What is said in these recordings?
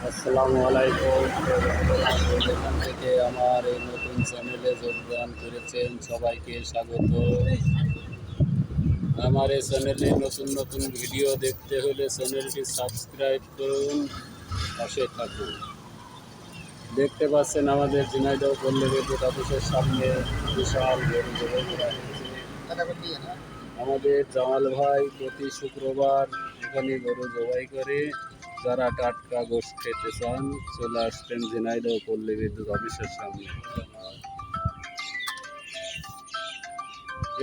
আসসালামু আলাইকুম। এখান থেকে আমার এই নতুন চ্যানেলে যোগদান করেছেন সবাইকে স্বাগত। আমার এই চ্যানেলে নতুন নতুন ভিডিও দেখতে হলে চ্যানেলটি সাবস্ক্রাইব করুন, পাশে থাকুন। দেখতে পাচ্ছেন আমাদের ঝিনাইদহ পল্লী বিদ্যুৎ অফিসের সামনে বিশাল গরু জবাই করা হয়েছে। আমাদের জামাল ভাই প্রতি শুক্রবার এখানে গরু জবাই করে। যারা টাটকা গোশত খেতে চান চলে আসবেন ঝিনাইদহ পল্লী বিদ্যুৎ অফিসের সামনে।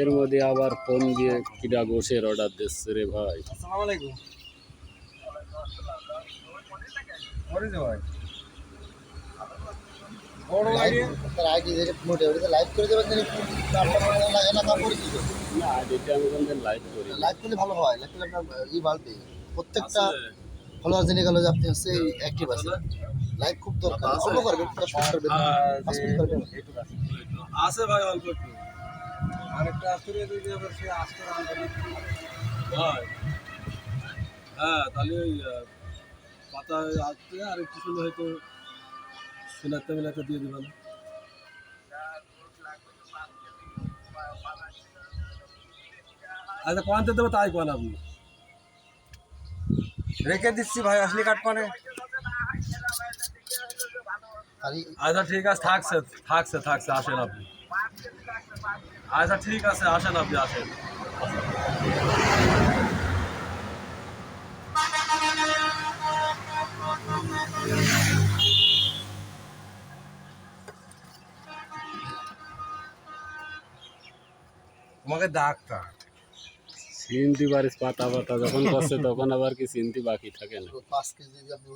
এর মধ্যে আবার ফোন দিয়ে কিরা গোশের অর্ডার দিচ্ছে রে ভাই। আসসালামু আলাইকুম। ভাই বড় লাগে তার আইডি দেখে মোটে ওটা লাইভ করে দেবেন তাহলে এলাকা পরিচিত না, এটা আমি কোনদিন লাইভ করি না। লাইভ করলে ভালো হয়, লাইভ করলে আপনার বাড়বে প্রত্যেকটা ফলোয়ার জেনে গেল যে আপনি হচ্ছে অ্যাক্টিভ আছেন। লাইভ খুব দরকার, অল্প করবেন 10 মিনিট করবেন 5 মিনিট করবেন আছে ভাই অল্প একটু। আরেকটা আসরে যদি আবার সে আসতে ভাই হ্যাঁ তাহলে ওই পাতা আসতে আর একটু শুনে হয়তো সিনাতে মিলাতে দিয়ে দেবেন। আচ্ছা কোয়ান্তে দেবো তাই কোয়ান আপনি রেখে দিচ্ছি ভাই, আসলে কাট মানে আচ্ছা ঠিক আছে, থাকছে থাকছে থাকছে আসেন আপনি। আচ্ছা ঠিক আছে আসেন আপনি আসেন। তোমাকে ডাক্তার চিনতে পারিস পাতা পাতা যখন করছে তখন আবার কি চিনতে বাকি থাকে না। 5 কেজি যদি আপনি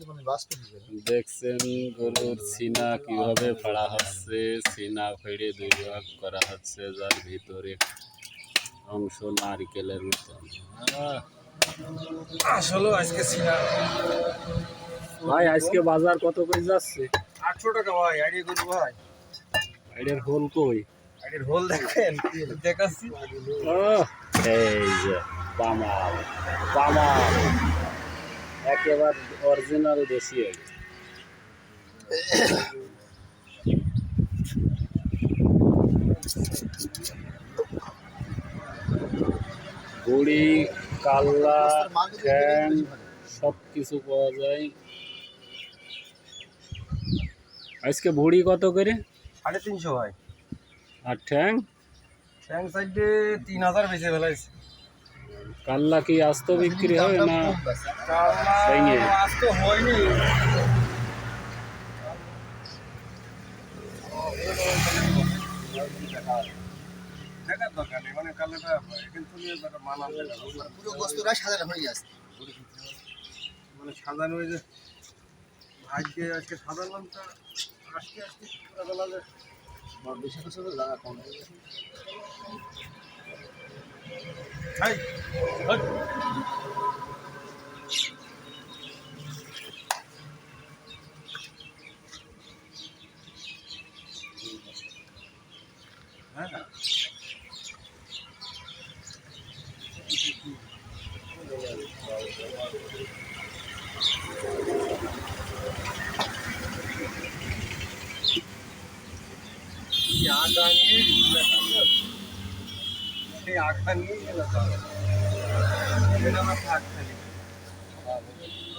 মানে বাস করে দিবেন। দেখছেন গরুর সিনা কিভাবে ফাড়া হচ্ছে। সিনা ফেড়ে দুই ভাগ করা হচ্ছে, যার ভিতরে অংশ নারকেলের মতন। আসলে আজকে সিনা ভাই আজকে বাজার কত করে যাচ্ছে? 800 টাকা ভাই। আইডিয়া করবো ভাই, এটার হোল কই? আইডিয়ার হোল দেখেন দেখাচ্ছি। এই যে পামাল পামাল, একেবারে অরিজিনাল দেশি আইডি। বুড়ি কাল্লা ঠ্যাং সব কিছু পাওয়া যায়। আজকে বুড়ি কত করে? 350 ভাই। আর ঠ্যাং? ট্যাঙ্ক সাইডে 3000 বেশি ফেলাইছে। কাল্লা কি আস্ত বিক্রি হয় না কাল্লা আজ তো হয়নি। দেখার দরকার নেই, মানে কাল্লাটা কিন্তু পুরো বস্তুটা সাজানো হয়ে আছে। মানে সাজানো হয়ে যে ভাগ্যে আজকে সাজালামটা আজকে আজকে পুরো বেলা যে বেশি কিছু জায়গা কম হয়ে গেছে। হাই হাই হ্যাঁ আটা নিয়ে সেই আটা নিয়ে গেলে আমার থাকতে